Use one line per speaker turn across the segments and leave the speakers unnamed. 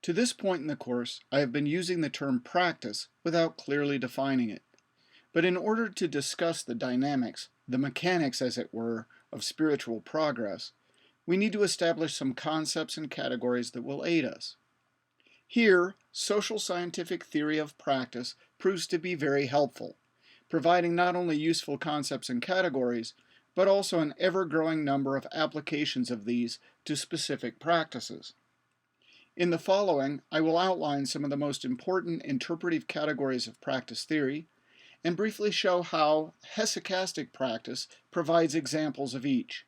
To this point in the course, I have been using the term practice without clearly defining it. But in order to discuss the dynamics, the mechanics as it were, of spiritual progress, we need to establish some concepts and categories that will aid us. Here, social scientific theory of practice proves to be very helpful, providing not only useful concepts and categories, but also an ever-growing number of applications of these to specific practices. In the following, I will outline some of the most important interpretive categories of practice theory, and briefly show how hesychastic practice provides examples of each.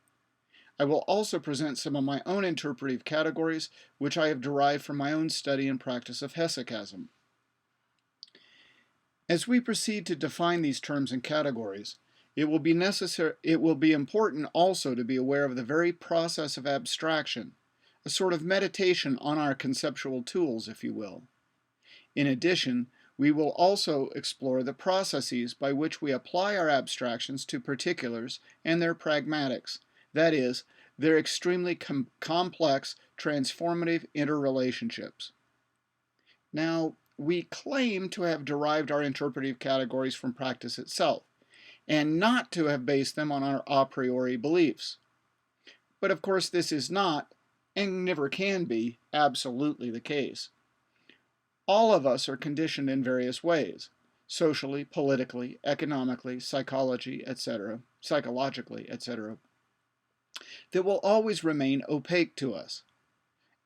I will also present some of my own interpretive categories, which I have derived from my own study and practice of hesychasm. As we proceed to define these terms and categories, it will be important also to be aware of the very process of abstraction, a sort of meditation on our conceptual tools, if you will. In addition, we will also explore the processes by which we apply our abstractions to particulars and their pragmatics, that is, their extremely complex, transformative interrelationships. Now, we claim to have derived our interpretive categories from practice itself, and not to have based them on our a priori beliefs. But of course this is not, and never can be, absolutely the case. All of us are conditioned in various ways, socially, politically, economically, psychologically, etc., that will always remain opaque to us.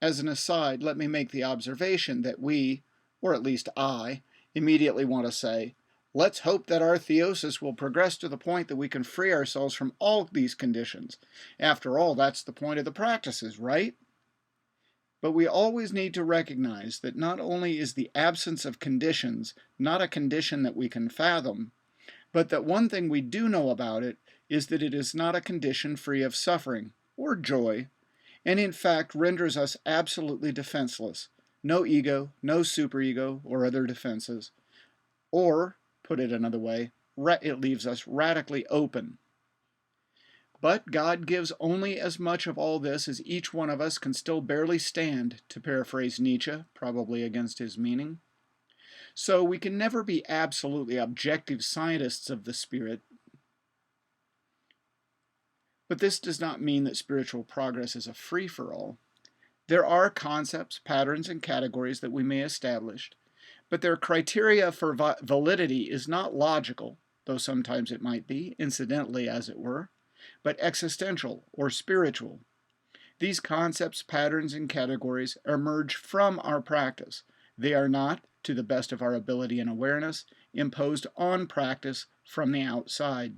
As an aside, let me make the observation that we, or at least I, immediately want to say, let's hope that our theosis will progress to the point that we can free ourselves from all these conditions. After all, that's the point of the practices, right? But we always need to recognize that not only is the absence of conditions not a condition that we can fathom, but that one thing we do know about it is that it is not a condition free of suffering or joy, and in fact renders us absolutely defenseless. No ego, no superego or other defenses. Or, put it another way, it leaves us radically open. But God gives only as much of all this as each one of us can still barely stand, to paraphrase Nietzsche, probably against his meaning. So we can never be absolutely objective scientists of the spirit. But this does not mean that spiritual progress is a free-for-all. There are concepts, patterns, and categories that we may establish, but their criteria for validity is not logical, though sometimes it might be, incidentally as it were, but existential or spiritual. These concepts, patterns, and categories emerge from our practice. They are not, to the best of our ability and awareness, imposed on practice from the outside.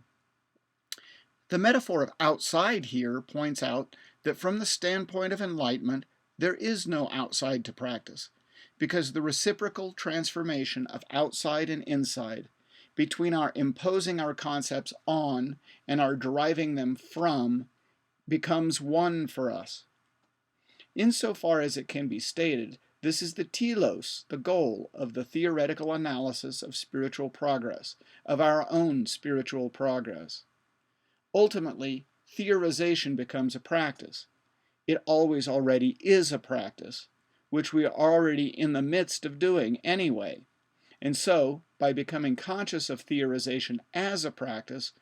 The metaphor of outside here points out that from the standpoint of enlightenment, there is no outside to practice, because the reciprocal transformation of outside and inside, between our imposing our concepts on and our deriving them from, becomes one for us. Insofar as it can be stated, this is the telos, the goal of the theoretical analysis of spiritual progress, of our own spiritual progress. Ultimately, theorization becomes a practice. It always already is a practice, which we are already in the midst of doing anyway. And so, by becoming conscious of theorization as a practice,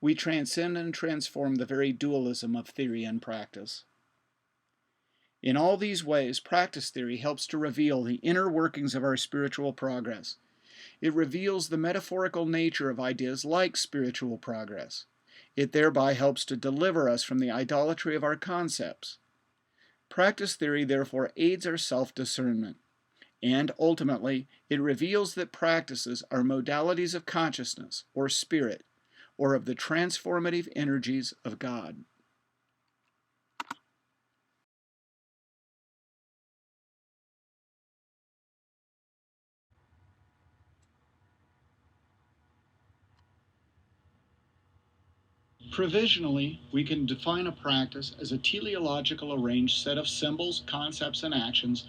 we transcend and transform the very dualism of theory and practice. In all these ways, practice theory helps to reveal the inner workings of our spiritual progress. It reveals the metaphorical nature of ideas like spiritual progress. It thereby helps to deliver us from the idolatry of our concepts. Practice theory therefore aids our self-discernment, and ultimately it reveals that practices are modalities of consciousness, or spirit, or of the transformative energies of God. Provisionally, we can define a practice as a teleological arranged set of symbols, concepts, and actions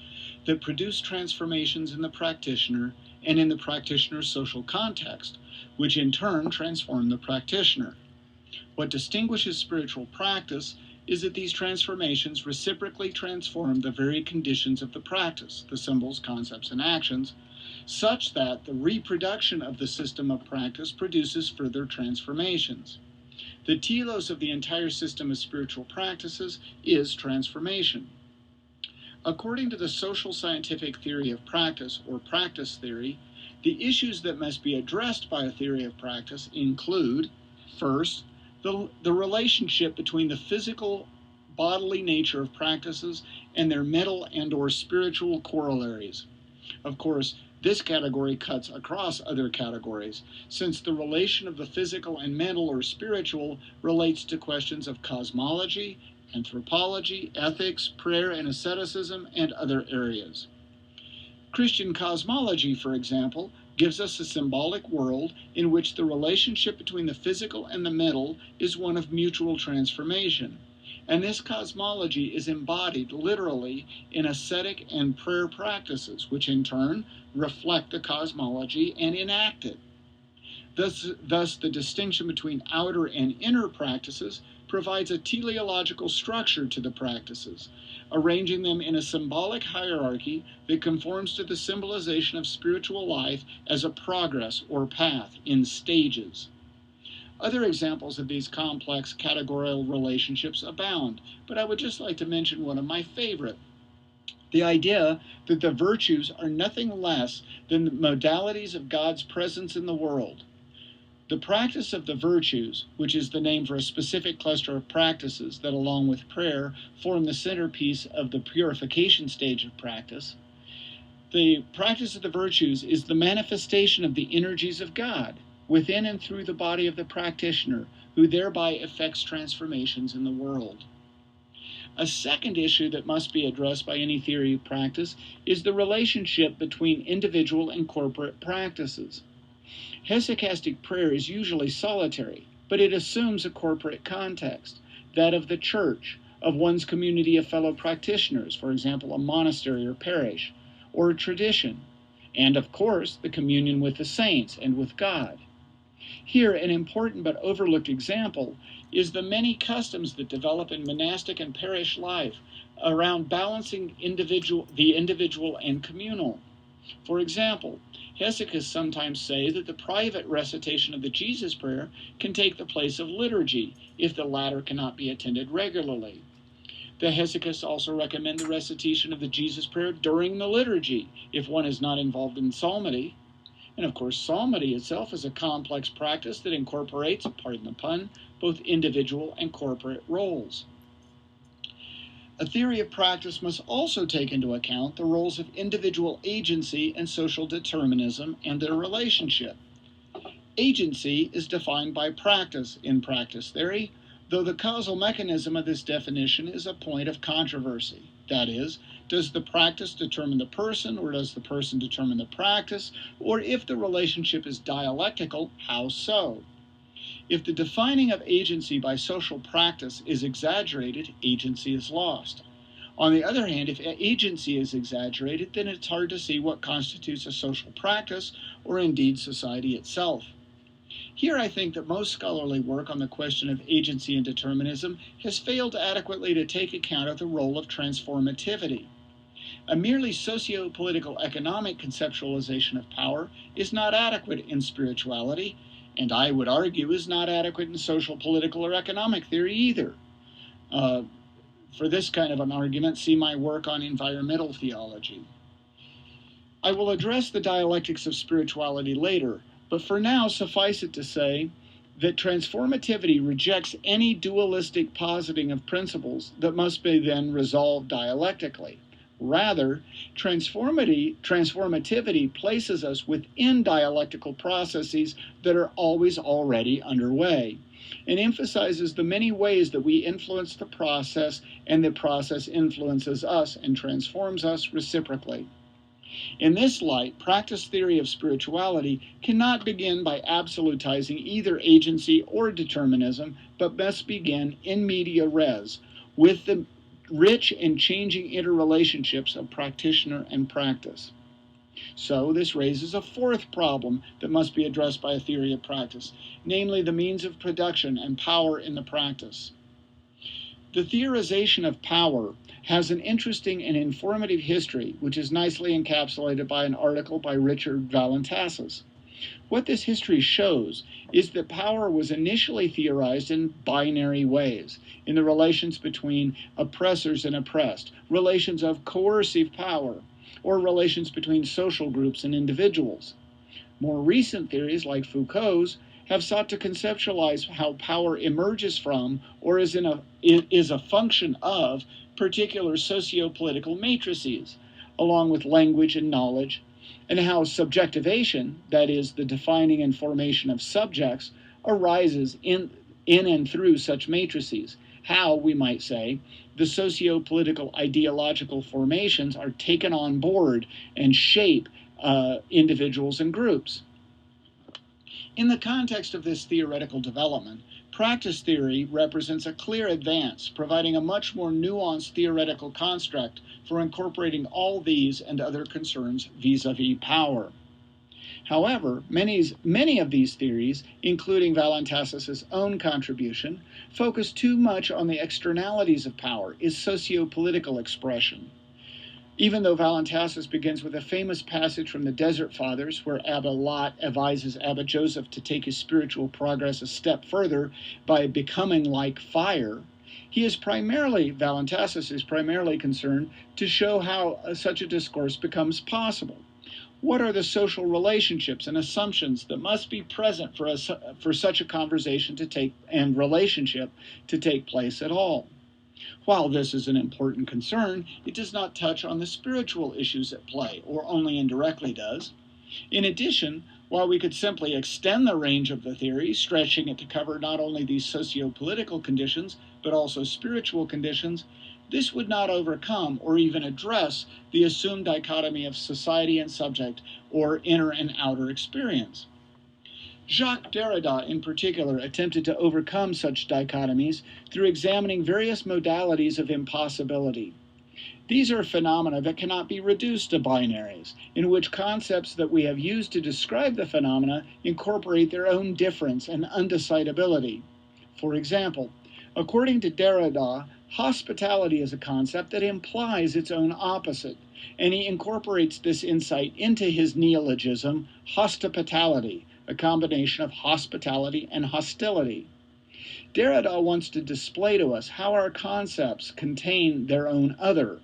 that produce transformations in the practitioner and in the practitioner's social context, which in turn transform the practitioner. What distinguishes spiritual practice is that these transformations reciprocally transform the very conditions of the practice, the symbols, concepts, and actions, such that the reproduction of the system of practice produces further transformations. The telos of the entire system of spiritual practices is transformation. According to the social scientific theory of practice, or practice theory, the issues that must be addressed by a theory of practice include, first, the relationship between the physical bodily nature of practices and their mental and or spiritual corollaries. Of course, this category cuts across other categories, since the relation of the physical and mental or spiritual relates to questions of cosmology, anthropology, ethics, prayer and asceticism, and other areas. Christian cosmology, for example, gives us a symbolic world in which the relationship between the physical and the mental is one of mutual transformation. And this cosmology is embodied literally in ascetic and prayer practices, which in turn reflect the cosmology and enact it. Thus, the distinction between outer and inner practices provides a teleological structure to the practices, arranging them in a symbolic hierarchy that conforms to the symbolization of spiritual life as a progress or path in stages. Other examples of these complex categorical relationships abound, but I would just like to mention one of my favorite. The idea that the virtues are nothing less than the modalities of God's presence in the world. The practice of the virtues, which is the name for a specific cluster of practices that, along with prayer, form the centerpiece of the purification stage of practice, the practice of the virtues is the manifestation of the energies of God within and through the body of the practitioner, who thereby effects transformations in the world. A second issue that must be addressed by any theory of practice is the relationship between individual and corporate practices. Hesychastic prayer is usually solitary, but it assumes a corporate context, that of the church, of one's community of fellow practitioners, for example, a monastery or parish, or a tradition, and of course, the communion with the saints and with God. Here, an important but overlooked example is the many customs that develop in monastic and parish life around balancing the individual and communal. For example, hesychasts sometimes say that the private recitation of the Jesus Prayer can take the place of liturgy if the latter cannot be attended regularly. The hesychasts also recommend the recitation of the Jesus Prayer during the liturgy if one is not involved in psalmody. And of course, psalmody itself is a complex practice that incorporates, pardon the pun, both individual and corporate roles. A theory of practice must also take into account the roles of individual agency and social determinism and their relationship. Agency is defined by practice in practice theory, though the causal mechanism of this definition is a point of controversy. That is, does the practice determine the person, or does the person determine the practice? Or if the relationship is dialectical, how so? If the defining of agency by social practice is exaggerated, agency is lost. On the other hand, if agency is exaggerated, then it's hard to see what constitutes a social practice, or indeed society itself. Here I think that most scholarly work on the question of agency and determinism has failed adequately to take account of the role of transformativity. A merely socio-political economic conceptualization of power is not adequate in spirituality, and I would argue is not adequate in social, political, or economic theory either. For this kind of an argument, see my work on environmental theology. I will address the dialectics of spirituality later, but for now, suffice it to say that transformativity rejects any dualistic positing of principles that must be then resolved dialectically. Rather, transformativity places us within dialectical processes that are always already underway, and emphasizes the many ways that we influence the process and the process influences us and transforms us reciprocally. In this light, practice theory of spirituality cannot begin by absolutizing either agency or determinism, but must begin in media res, with the rich and changing interrelationships of practitioner and practice. So this raises a fourth problem that must be addressed by a theory of practice, namely the means of production and power in the practice. The theorization of power has an interesting and informative history, which is nicely encapsulated by an article by Richard Valentassus. What this history shows is that power was initially theorized in binary ways, in the relations between oppressors and oppressed, relations of coercive power, or relations between social groups and individuals. More recent theories, like Foucault's, have sought to conceptualize how power emerges from or is a function of particular socio-political matrices, along with language and knowledge, and how subjectivation, that is, the defining and formation of subjects, arises in and through such matrices. How, we might say, the socio-political ideological formations are taken on board and shape individuals and groups. In the context of this theoretical development, practice theory represents a clear advance, providing a much more nuanced theoretical construct for incorporating all these and other concerns vis-a-vis power. However, many of these theories, including Valentassus's own contribution, focus too much on the externalities of power, its socio-political expression. Even though Valentassus begins with a famous passage from the Desert Fathers, where Abba Lot advises Abba Joseph to take his spiritual progress a step further by becoming like fire, Valentassus is primarily concerned to show how such a discourse becomes possible. What are the social relationships and assumptions that must be present for such a conversation to take and relationship to take place at all? While this is an important concern, it does not touch on the spiritual issues at play, or only indirectly does. In addition, while we could simply extend the range of the theory, stretching it to cover not only these socio-political conditions, but also spiritual conditions, this would not overcome or even address the assumed dichotomy of society and subject, or inner and outer experience. Jacques Derrida, in particular, attempted to overcome such dichotomies through examining various modalities of impossibility. These are phenomena that cannot be reduced to binaries, in which concepts that we have used to describe the phenomena incorporate their own difference and undecidability. For example, according to Derrida, hospitality is a concept that implies its own opposite, and he incorporates this insight into his neologism, hospitality, a combination of hospitality and hostility. Derrida wants to display to us how our concepts contain their own other.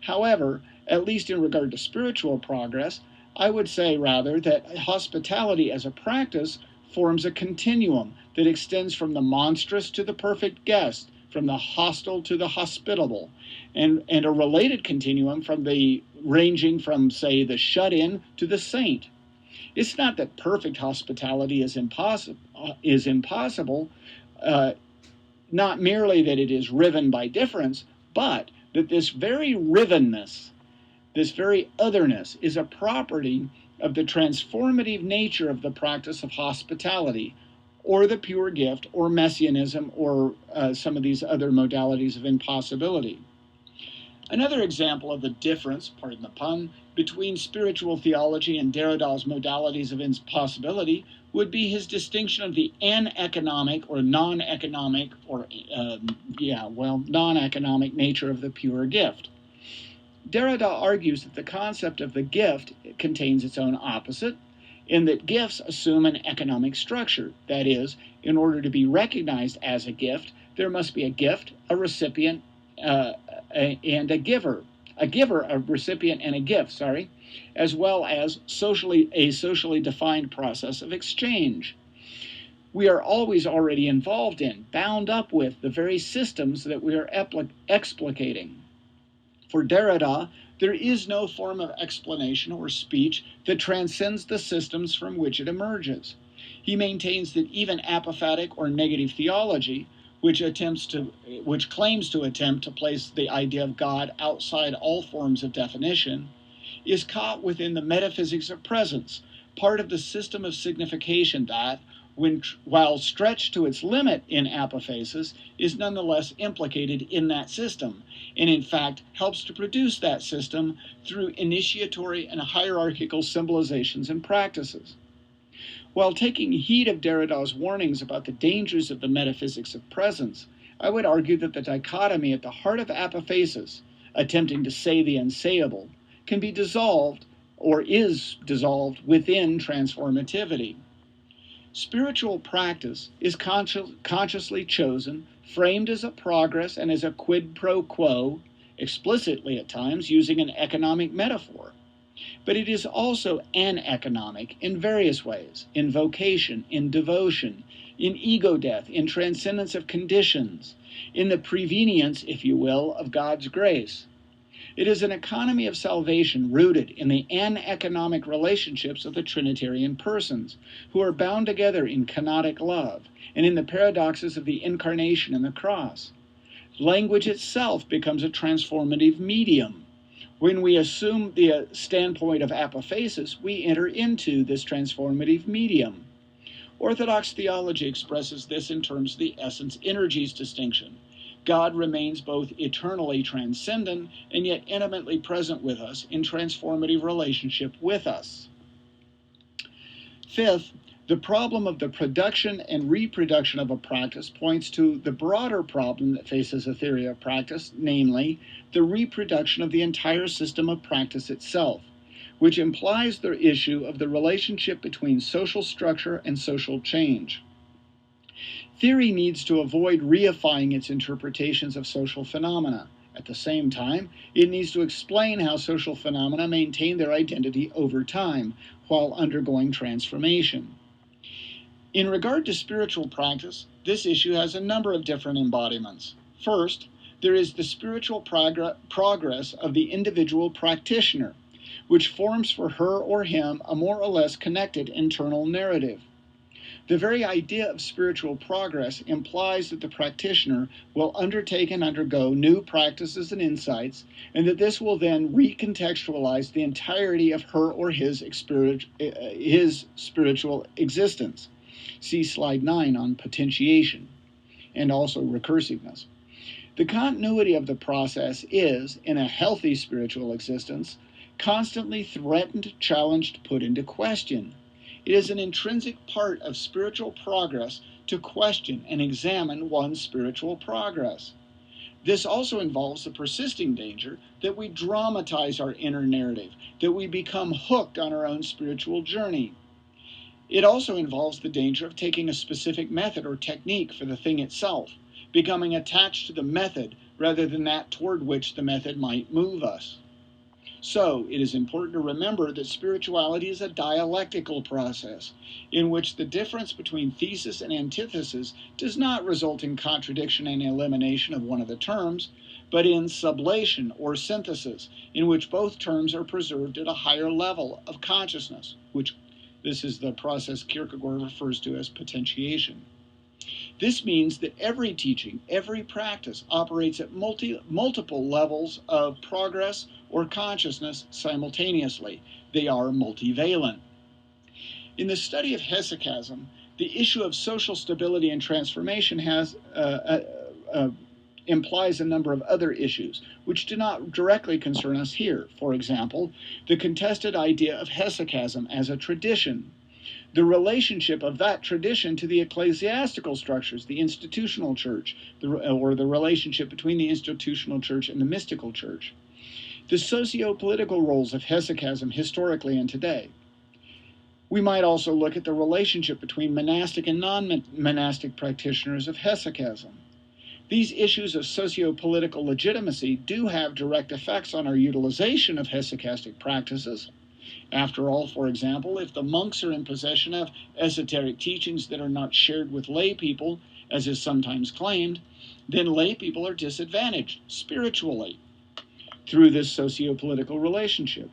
However, at least in regard to spiritual progress, I would say rather that hospitality as a practice forms a continuum that extends from the monstrous to the perfect guest, from the hostile to the hospitable, and a related continuum ranging from, say, the shut-in to the saint. It's not that perfect hospitality is impossible, not merely that it is riven by difference, but that this very rivenness, this very otherness, is a property of the transformative nature of the practice of hospitality, or the pure gift, or messianism, or some of these other modalities of impossibility. Another example of the difference, pardon the pun, between spiritual theology and Derrida's modalities of impossibility would be his distinction of the aneconomic or non-economic non-economic nature of the pure gift. Derrida argues that the concept of the gift contains its own opposite, in that gifts assume an economic structure. That is, in order to be recognized as a gift, there must be a gift, a recipient, and a giver, a recipient, and a gift, as well as a socially defined process of exchange. We are always already involved in, bound up with, the very systems that we are explicating. For Derrida, there is no form of explanation or speech that transcends the systems from which it emerges. He maintains that even apophatic or negative theology, which claims to attempt to place the idea of God outside all forms of definition, is caught within the metaphysics of presence, part of the system of signification that, while stretched to its limit in apophasis, is nonetheless implicated in that system, and in fact helps to produce that system through initiatory and hierarchical symbolizations and practices. While taking heed of Derrida's warnings about the dangers of the metaphysics of presence, I would argue that the dichotomy at the heart of apophasis, attempting to say the unsayable, can be dissolved or is dissolved within transformativity. Spiritual practice is consciously chosen, framed as a progress and as a quid pro quo, explicitly at times using an economic metaphor. But it is also aneconomic in various ways, in vocation, in devotion, in ego death, in transcendence of conditions, in the prevenience, if you will, of God's grace. It is an economy of salvation rooted in the aneconomic relationships of the Trinitarian persons, who are bound together in kenotic love, and in the paradoxes of the incarnation and the cross. Language itself becomes a transformative medium. When we assume the standpoint of apophasis, we enter into this transformative medium. Orthodox theology expresses this in terms of the essence-energies distinction. God remains both eternally transcendent and yet intimately present with us in transformative relationship with us. Fifth, the problem of the production and reproduction of a practice points to the broader problem that faces a theory of practice, namely, the reproduction of the entire system of practice itself, which implies the issue of the relationship between social structure and social change. Theory needs to avoid reifying its interpretations of social phenomena. At the same time, it needs to explain how social phenomena maintain their identity over time while undergoing transformation. In regard to spiritual practice, this issue has a number of different embodiments. First, there is the spiritual progress of the individual practitioner, which forms for her or him a more or less connected internal narrative. The very idea of spiritual progress implies that the practitioner will undertake and undergo new practices and insights, and that this will then recontextualize the entirety of her or his spiritual existence. See slide 9 on potentiation and also recursiveness. The continuity of the process is, in a healthy spiritual existence, constantly threatened, challenged, put into question. It is an intrinsic part of spiritual progress to question and examine one's spiritual progress. This also involves the persisting danger that we dramatize our inner narrative, that we become hooked on our own spiritual journey. It also involves the danger of taking a specific method or technique for the thing itself, becoming attached to the method rather than that toward which the method might move us. So, it is important to remember that spirituality is a dialectical process in which the difference between thesis and antithesis does not result in contradiction and elimination of one of the terms, but in sublation or synthesis, in which both terms are preserved at a higher level of consciousness, which this is the process Kierkegaard refers to as potentiation. This means that every teaching, every practice operates at multiple levels of progress or consciousness simultaneously. They are multivalent. In the study of hesychasm, the issue of social stability and transformation implies a number of other issues, which do not directly concern us here. For example, the contested idea of hesychasm as a tradition, the relationship of that tradition to the ecclesiastical structures, the institutional church, or the relationship between the institutional church and the mystical church, the socio-political roles of hesychasm historically and today. We might also look at the relationship between monastic and non-monastic practitioners of hesychasm. These issues of socio-political legitimacy do have direct effects on our utilization of hesychastic practices. After all, for example, if the monks are in possession of esoteric teachings that are not shared with lay people, as is sometimes claimed, then lay people are disadvantaged spiritually through this socio-political relationship.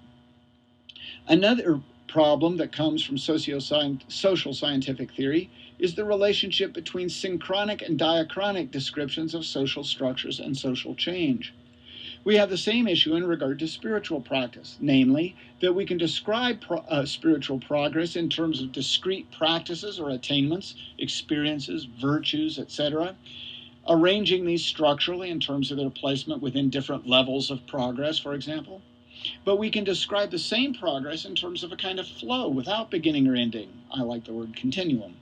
Another problem that comes from social scientific theory is the relationship between synchronic and diachronic descriptions of social structures and social change. We have the same issue in regard to spiritual practice, namely, that we can describe spiritual progress in terms of discrete practices or attainments, experiences, virtues, etc., arranging these structurally in terms of their placement within different levels of progress, for example. But we can describe the same progress in terms of a kind of flow without beginning or ending. I like the word continuum.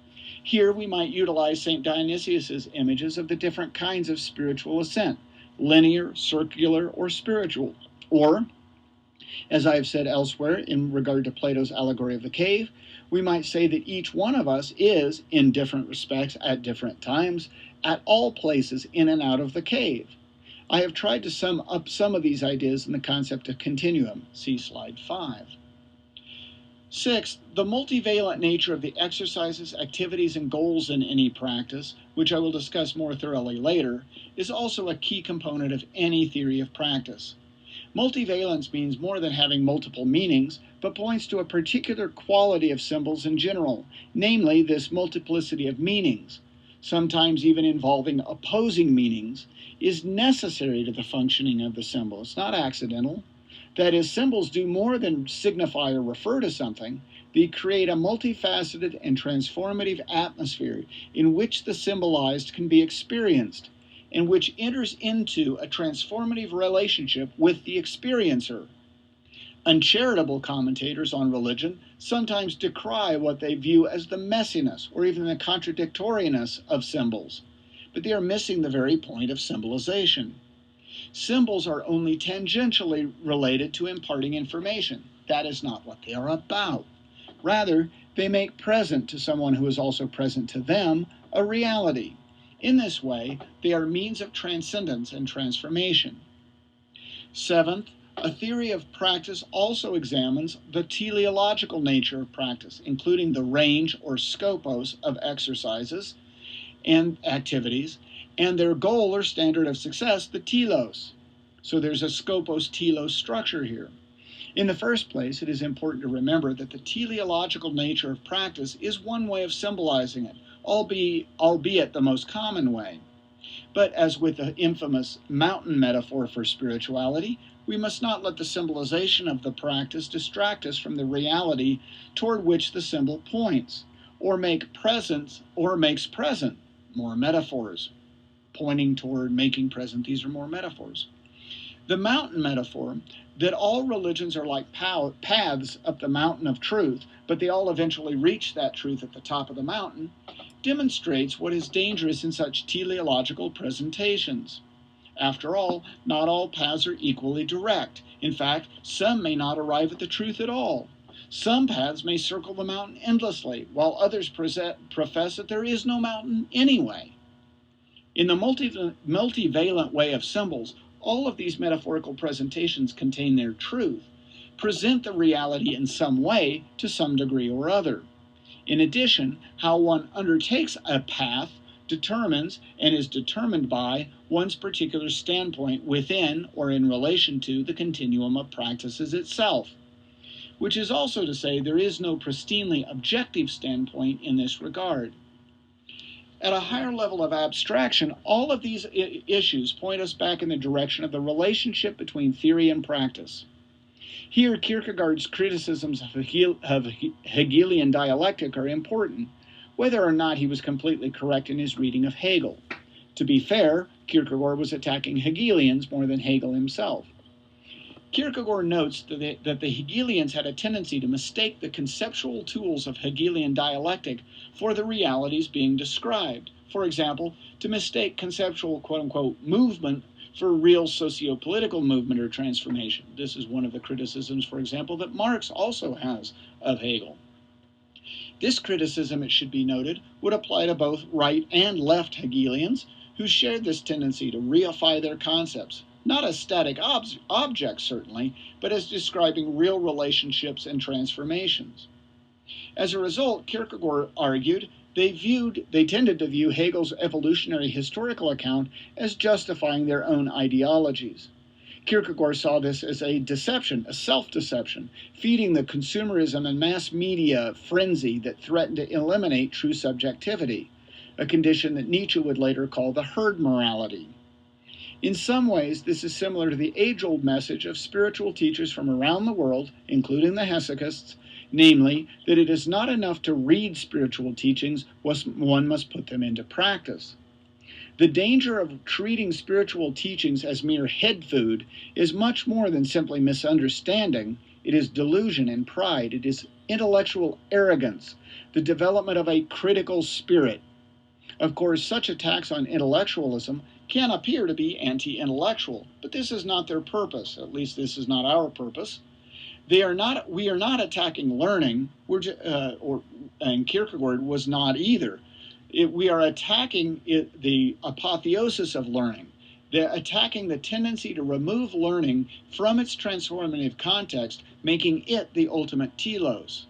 Here we might utilize St. Dionysius's images of the different kinds of spiritual ascent, linear, circular, or spiritual. Or, as I have said elsewhere in regard to Plato's allegory of the cave, we might say that each one of us is, in different respects, at different times, at all places in and out of the cave. I have tried to sum up some of these ideas in the concept of continuum. See slide 5. Sixth, the multivalent nature of the exercises, activities, and goals in any practice, which I will discuss more thoroughly later, is also a key component of any theory of practice. Multivalence means more than having multiple meanings, but points to a particular quality of symbols in general, namely this multiplicity of meanings, sometimes even involving opposing meanings, is necessary to the functioning of the symbol. It's not accidental. That is, symbols do more than signify or refer to something. They create a multifaceted and transformative atmosphere in which the symbolized can be experienced, and which enters into a transformative relationship with the experiencer. Uncharitable commentators on religion sometimes decry what they view as the messiness or even the contradictoriness of symbols, but they are missing the very point of symbolization. Symbols are only tangentially related to imparting information. That is not what they are about. Rather, they make present to someone who is also present to them a reality. In this way, they are means of transcendence and transformation. Seventh, a theory of practice also examines the teleological nature of practice, including the range or scopos of exercises and activities, and their goal or standard of success, the telos. So there's a scopos-telos structure here. In the first place, it is important to remember that the teleological nature of practice is one way of symbolizing it, albeit the most common way. But as with the infamous mountain metaphor for spirituality, we must not let the symbolization of the practice distract us from the reality toward which the symbol points, or makes present, more metaphors. Pointing toward making present, these are more metaphors. The mountain metaphor, that all religions are like paths up the mountain of truth, but they all eventually reach that truth at the top of the mountain, demonstrates what is dangerous in such teleological presentations. After all, not all paths are equally direct. In fact, some may not arrive at the truth at all. Some paths may circle the mountain endlessly, while others profess that there is no mountain anyway. In the multivalent way of symbols, all of these metaphorical presentations contain their truth, present the reality in some way to some degree or other. In addition, how one undertakes a path determines and is determined by one's particular standpoint within or in relation to the continuum of practices itself, which is also to say there is no pristinely objective standpoint in this regard. At a higher level of abstraction, all of these issues point us back in the direction of the relationship between theory and practice. Here, Kierkegaard's criticisms of Hegelian dialectic are important, whether or not he was completely correct in his reading of Hegel. To be fair, Kierkegaard was attacking Hegelians more than Hegel himself. Kierkegaard notes that the Hegelians had a tendency to mistake the conceptual tools of Hegelian dialectic for the realities being described. For example, to mistake conceptual quote-unquote movement for real socio-political movement or transformation. This is one of the criticisms, for example, that Marx also has of Hegel. This criticism, it should be noted, would apply to both right and left Hegelians who shared this tendency to reify their concepts, not as static objects certainly, but as describing real relationships and transformations. As a result, Kierkegaard argued they tended to view Hegel's evolutionary historical account as justifying their own ideologies. Kierkegaard saw this as a deception, a self-deception, feeding the consumerism and mass media frenzy that threatened to eliminate true subjectivity, a condition that Nietzsche would later call the herd morality. In some ways, this is similar to the age-old message of spiritual teachers from around the world, including the Hesychists, namely, that it is not enough to read spiritual teachings, one must put them into practice. The danger of treating spiritual teachings as mere head food is much more than simply misunderstanding. It is delusion and pride. It is intellectual arrogance, the development of a critical spirit. Of course, such attacks on intellectualism can appear to be anti-intellectual, but this is not their purpose. At least this is not our purpose. We are not attacking learning, and Kierkegaard was not either. We are attacking the apotheosis of learning. They're attacking the tendency to remove learning from its transformative context, making it the ultimate telos.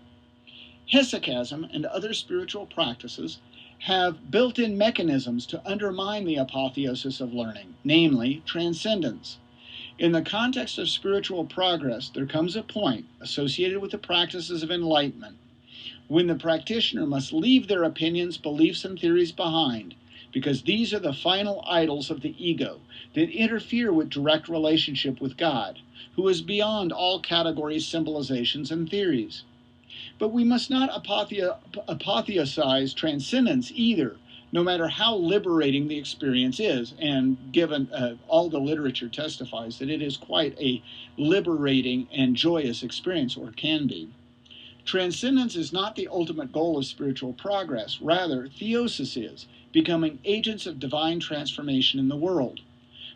Hesychasm and other spiritual practices have built-in mechanisms to undermine the apotheosis of learning, namely transcendence. In the context of spiritual progress, there comes a point associated with the practices of enlightenment when the practitioner must leave their opinions, beliefs, and theories behind, because these are the final idols of the ego that interfere with direct relationship with God, who is beyond all categories, symbolizations, and theories. But we must not apotheosize transcendence either, no matter how liberating the experience is. And given all the literature testifies that it is quite a liberating and joyous experience, or can be. Transcendence is not the ultimate goal of spiritual progress. Rather, theosis is, becoming agents of divine transformation in the world.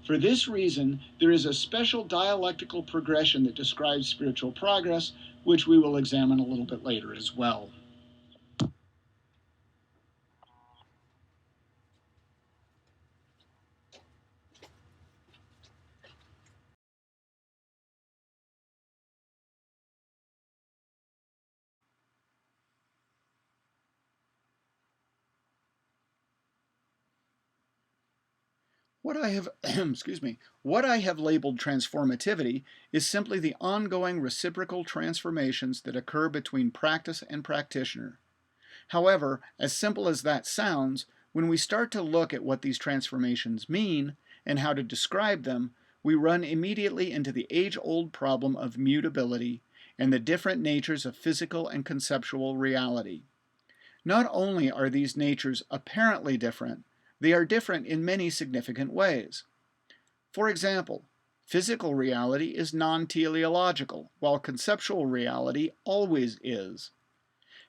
For this reason, there is a special dialectical progression that describes spiritual progress, which we will examine a little bit later as well. What I have, what I have labeled transformativity is simply the ongoing reciprocal transformations that occur between practice and practitioner. However, as simple as that sounds, when we start to look at what these transformations mean and how to describe them, we run immediately into the age-old problem of mutability and the different natures of physical and conceptual reality. Not only are these natures apparently different, they are different in many significant ways. For example, physical reality is non-teleological, while conceptual reality always is.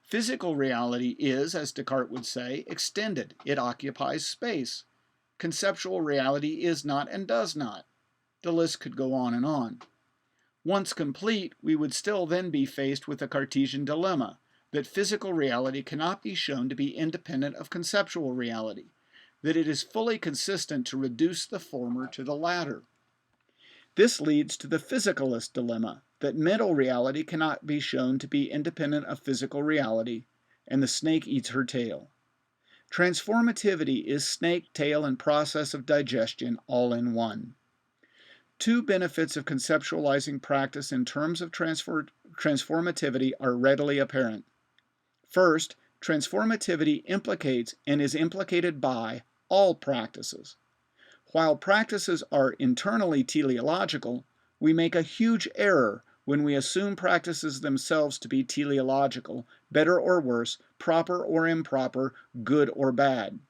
Physical reality is, as Descartes would say, extended. It occupies space. Conceptual reality is not and does not. The list could go on and on. Once complete, we would still then be faced with the Cartesian dilemma that physical reality cannot be shown to be independent of conceptual reality, that it is fully consistent to reduce the former to the latter. This leads to the physicalist dilemma, that mental reality cannot be shown to be independent of physical reality, and the snake eats her tail. Transformativity is snake, tail, and process of digestion all in one. Two benefits of conceptualizing practice in terms of transformativity are readily apparent. First, transformativity implicates and is implicated by all practices. While practices are internally teleological, we make a huge error when we assume practices themselves to be teleological, better or worse, proper or improper, good or bad.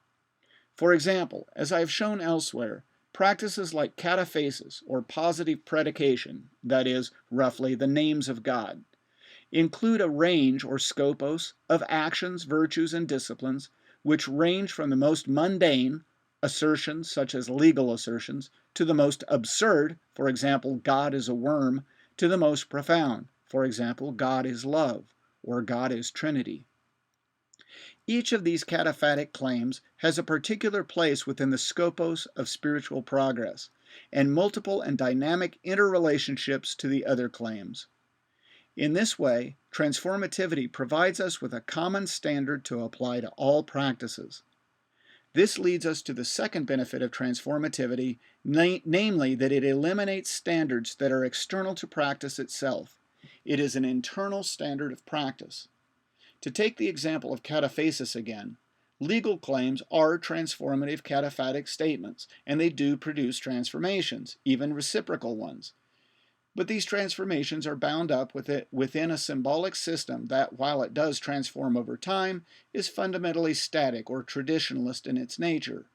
For example, as I have shown elsewhere, practices like cataphasis, or positive predication, that is, roughly, the names of God, include a range, or scopos, of actions, virtues, and disciplines, which range from the most mundane, assertions such as legal assertions, to the most absurd, for example, God is a worm, to the most profound, for example, God is love, or God is Trinity. Each of these cataphatic claims has a particular place within the scopos of spiritual progress, and multiple and dynamic interrelationships to the other claims. In this way, transformativity provides us with a common standard to apply to all practices. This leads us to the second benefit of transformativity, namely that it eliminates standards that are external to practice itself. It is an internal standard of practice. To take the example of cataphasis again, legal claims are transformative cataphatic statements, and they do produce transformations, even reciprocal ones. But these transformations are bound up within a symbolic system that, while it does transform over time, is fundamentally static or traditionalist in its nature.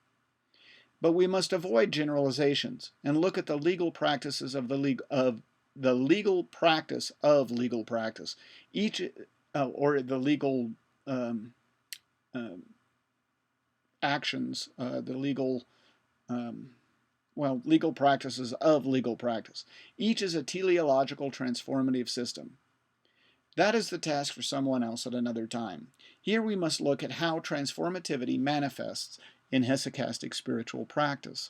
But we must avoid generalizations and look at the legal practices of the legal practice of legal practice. Each, or the legal actions, the legal, legal practices of legal practice. Each is a teleological transformative system. That is the task for someone else at another time. Here we must look at how transformativity manifests in hesychastic spiritual practice.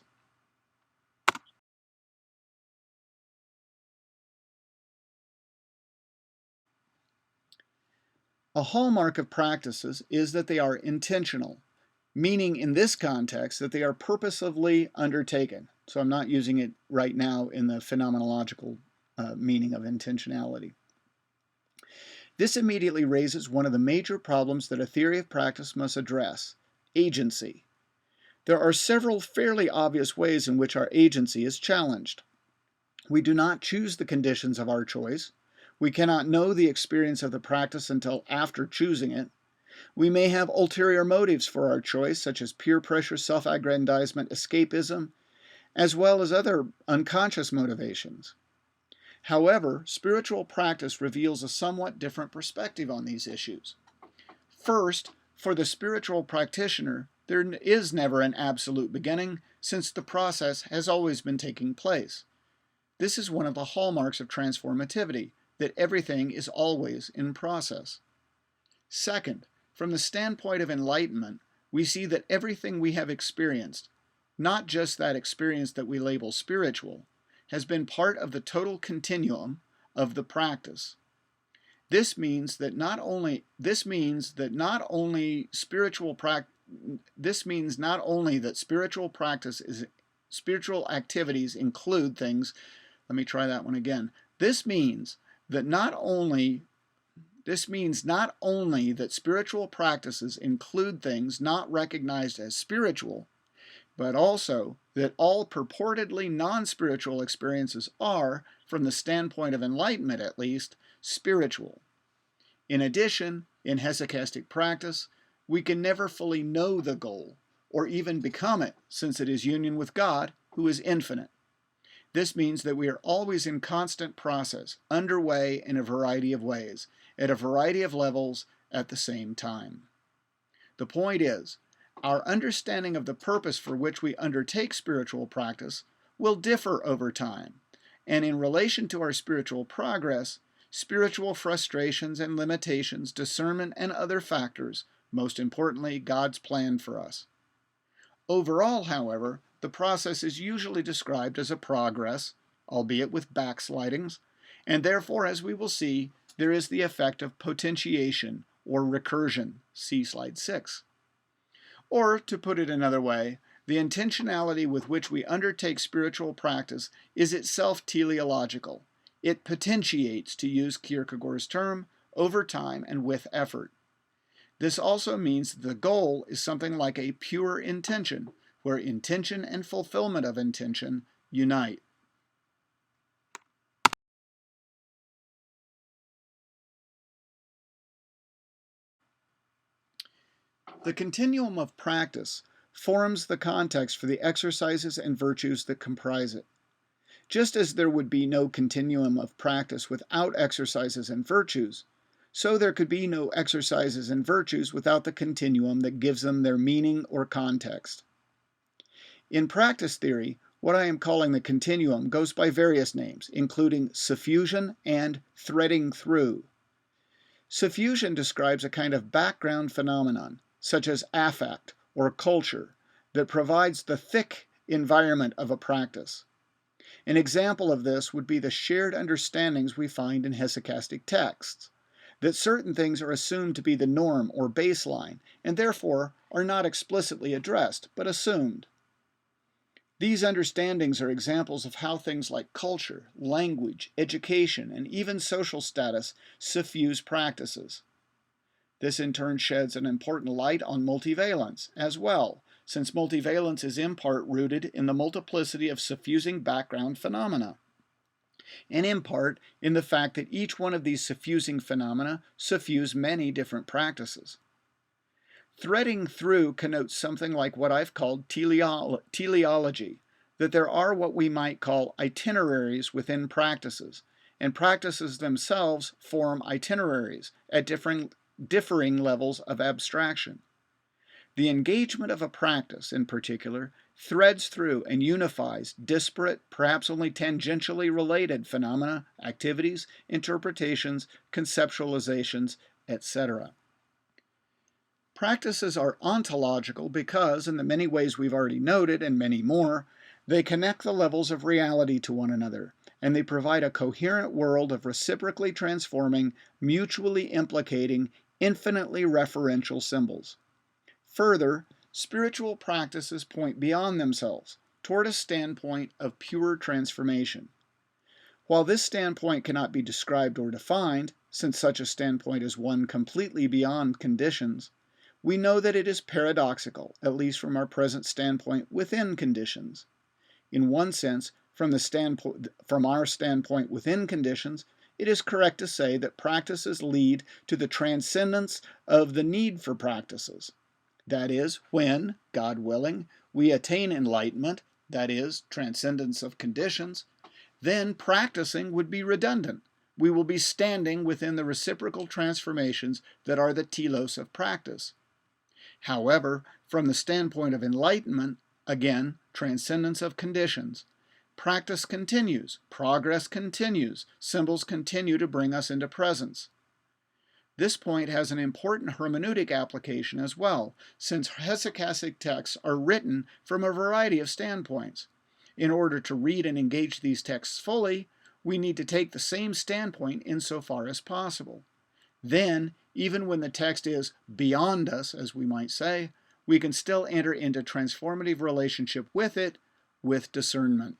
A hallmark of practices is that they are intentional, meaning in this context that they are purposefully undertaken. So I'm not using it right now in the phenomenological meaning of intentionality. This immediately raises one of the major problems that a theory of practice must address: agency. There are several fairly obvious ways in which our agency is challenged. We do not choose the conditions of our choice. We cannot know the experience of the practice until after choosing it. We may have ulterior motives for our choice, such as peer pressure, self-aggrandizement, escapism, as well as other unconscious motivations. However, spiritual practice reveals a somewhat different perspective on these issues. First, for the spiritual practitioner, there is never an absolute beginning, since the process has always been taking place. This is one of the hallmarks of transformativity, that everything is always in process. Second, from the standpoint of enlightenment, we see that everything we have experienced, not just that experience that we label spiritual, has been part of the total continuum of the practice. This means that not only that spiritual activities include things. Let me try that one again. This means not only that spiritual practices include things not recognized as spiritual, but also that all purportedly non-spiritual experiences are, from the standpoint of enlightenment at least, spiritual. In addition, in hesychastic practice, we can never fully know the goal, or even become it, since it is union with God, who is infinite. This means that we are always in constant process, underway in a variety of ways, at a variety of levels at the same time. The point is, our understanding of the purpose for which we undertake spiritual practice will differ over time, and in relation to our spiritual progress, spiritual frustrations and limitations, discernment, and other factors, most importantly, God's plan for us. Overall, however, the process is usually described as a progress, albeit with backslidings, and therefore, as we will see, there is the effect of potentiation or recursion. See slide 6. Or, to put it another way, the intentionality with which we undertake spiritual practice is itself teleological. It potentiates, to use Kierkegaard's term, over time and with effort. This also means that the goal is something like a pure intention, where intention and fulfillment of intention unite. The continuum of practice forms the context for the exercises and virtues that comprise it. Just as there would be no continuum of practice without exercises and virtues, so there could be no exercises and virtues without the continuum that gives them their meaning or context. In practice theory, what I am calling the continuum goes by various names, including suffusion and threading through. Suffusion describes a kind of background phenomenon, such as affect or culture, that provides the thick environment of a practice. An example of this would be the shared understandings we find in hesychastic texts, that certain things are assumed to be the norm or baseline, and therefore are not explicitly addressed, but assumed. These understandings are examples of how things like culture, language, education, and even social status suffuse practices. This in turn sheds an important light on multivalence as well, since multivalence is in part rooted in the multiplicity of suffusing background phenomena, and in part in the fact that each one of these suffusing phenomena suffuse many different practices. Threading through connotes something like what I've called teleology, that there are what we might call itineraries within practices, and practices themselves form itineraries at differing levels of abstraction. The engagement of a practice, in particular, threads through and unifies disparate, perhaps only tangentially related phenomena, activities, interpretations, conceptualizations, etc. Practices are ontological because, in the many ways we've already noted and many more, they connect the levels of reality to one another, and they provide a coherent world of reciprocally transforming, mutually implicating, infinitely referential symbols. Further, spiritual practices point beyond themselves, toward a standpoint of pure transformation. While this standpoint cannot be described or defined, since such a standpoint is one completely beyond conditions, we know that it is paradoxical, at least from our present standpoint, within conditions. In one sense, from our standpoint within conditions, it is correct to say that practices lead to the transcendence of the need for practices. That is, when, God willing, we attain enlightenment, that is, transcendence of conditions, then practicing would be redundant. We will be standing within the reciprocal transformations that are the telos of practice. However, from the standpoint of enlightenment, again, transcendence of conditions, practice continues, progress continues, symbols continue to bring us into presence. This point has an important hermeneutic application as well, since hesychastic texts are written from a variety of standpoints. In order to read and engage these texts fully, we need to take the same standpoint insofar as possible. Then, even when the text is beyond us, as we might say, we can still enter into transformative relationship with it with discernment.